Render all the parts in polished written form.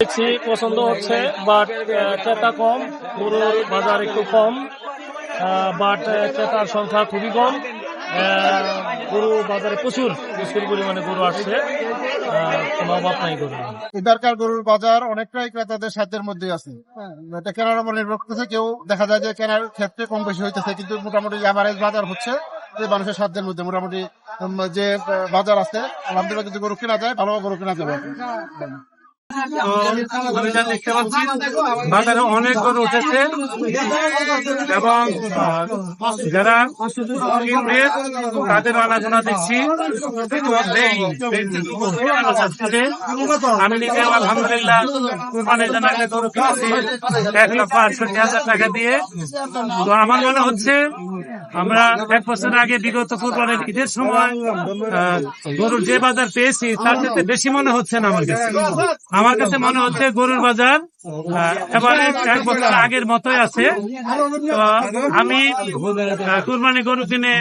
দেখছি পছন্দ হচ্ছে, বাট ক্রেতা কম, গরুর বাজার একটু কম, বাট ক্রেতার সংখ্যা খুবই কম। গরু বাজারে প্রচুর পরিমাণে গরু আসছে, কোনো অভাব নাই গরু। এবারকার গরুর বাজার অনেকটাই ক্রেতাদের সাধ্যের মধ্যে আছে। এটা কেনার উপর নির্ভর করতেছে, কেউ দেখা যায় যে কেনার ক্ষেত্রে কম বেশি হইতেছে, কিন্তু মোটামুটি এভারেজ বাজার হচ্ছে যে মানুষের সাধ্যের মধ্যে। মোটামুটি যে বাজার আছে, আলহামদুলিল্লাহ যদি গরু কেনা যায়, ভালো গরু কেনা যাবে। আমি যা দেখতে পাচ্ছি বাজারে অনেক গরু উঠেছে এবং যারা কিনবে তাদের আনাগোনা দেখছি। আমি নিজে আলহামদুলিল্লাহ কুরবানির জন্য একটা গরু কিনেছি 1,68,000 টাকা দিয়ে। তো আমার মনে হচ্ছে আমরা 1 বছর আগে বিগত কুরবানির ঈদের সময় গরুর যে বাজার পেয়েছি তার থেকে বেশি মনে হচ্ছে না। আমার কাছে মনে হচ্ছে গরুর বাজার এবারে 1 বছর আগের মতোই আছে। তো আমি কুরবানি গরু কিনে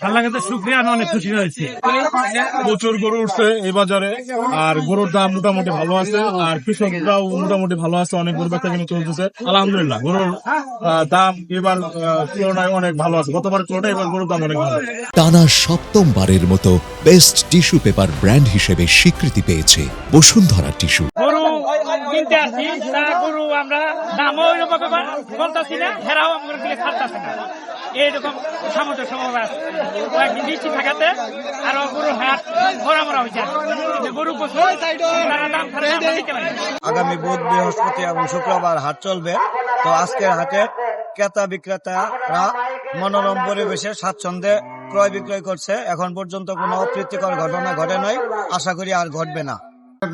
আল্লাহর কাছে শুকরিয়া, আমি অনেক খুশি হয়েছি। প্রচুর গরু উঠছে এই বাজারে, আর গরুর দাম মোটামুটি ভালো আছে, আর কৃষকরাও মোটামুটি ভালো আছে, অনেক গরু বেচা কিনে চলতেছে আলহামদুলিল্লাহ। গরুর দাম এবার তুলনায় অনেক ভালো আছে, গতবার তুলনায় এবার গরুর দাম অনেক ভালো। টানা 7ম মতো বেস্ট টিস্যু পেপার ব্র্যান্ড হিসেবে স্বীকৃতি পেয়েছে বসুন্ধরা টিস্যু। গরু কিনতে আসছি, তা গরু আমরা দামও বলতেছি না, হেরাও আমাদের দিকে ছাড়তেছে না, এইরকম সামর্থ্য সম্ভব আছে। কয়েকদিন বৃষ্টি থাকাতে আরো গরুর হাট ভরা হয়েছে, গরু আগামী বুধ, বৃহস্পতি এবং শুক্রবার হাট চলবে। তো আজকের হাটে ক্রেতা বিক্রেতারা মনোরম পরিবেশে স্বাচ্ছন্দ্যে ক্রয় বিক্রয় করছে। এখন পর্যন্ত কোনো অপ্রীতিকর ঘটনা ঘটে নাই, আশা করি আর ঘটবে না।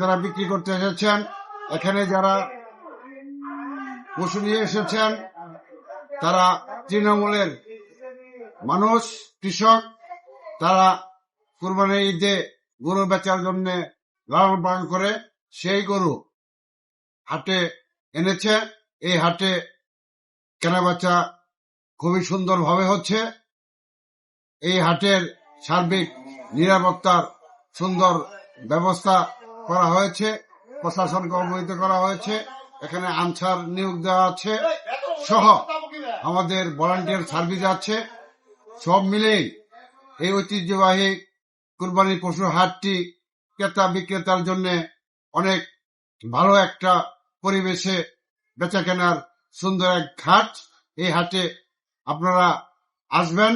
যারা বিক্রি করতে এসেছেন, এখানে যারা পশু নিয়ে এসেছেন, তারা তৃণমূলের মানুষ, কৃষক। তারা কুরবানির ঈদে গরু বেচার জন্য লালন পালন করে সেই গরু হাটে এনেছে। এই হাটে কেনাবেচা খুবই সুন্দরভাবে হচ্ছে। এই হাটের সার্বিক নিরাপত্তার সুন্দর ব্যবস্থা করা হয়েছে, প্রশাসনকে অবহিত করা হয়েছে। এখানে আনসার নিয়োগ দেওয়া আছে, সহ আমাদের ভলান্টিয়ার সার্ভিস আছে। সব মিলেই এই ঐতিহ্যবাহী কুরবানি পশু হাটটি ক্রেতা বিক্রেতার জন্য অনেক ভালো একটা পরিবেশে বেচা কেনার সুন্দর এক হাট। এই হাটে আপনারা আসবেন।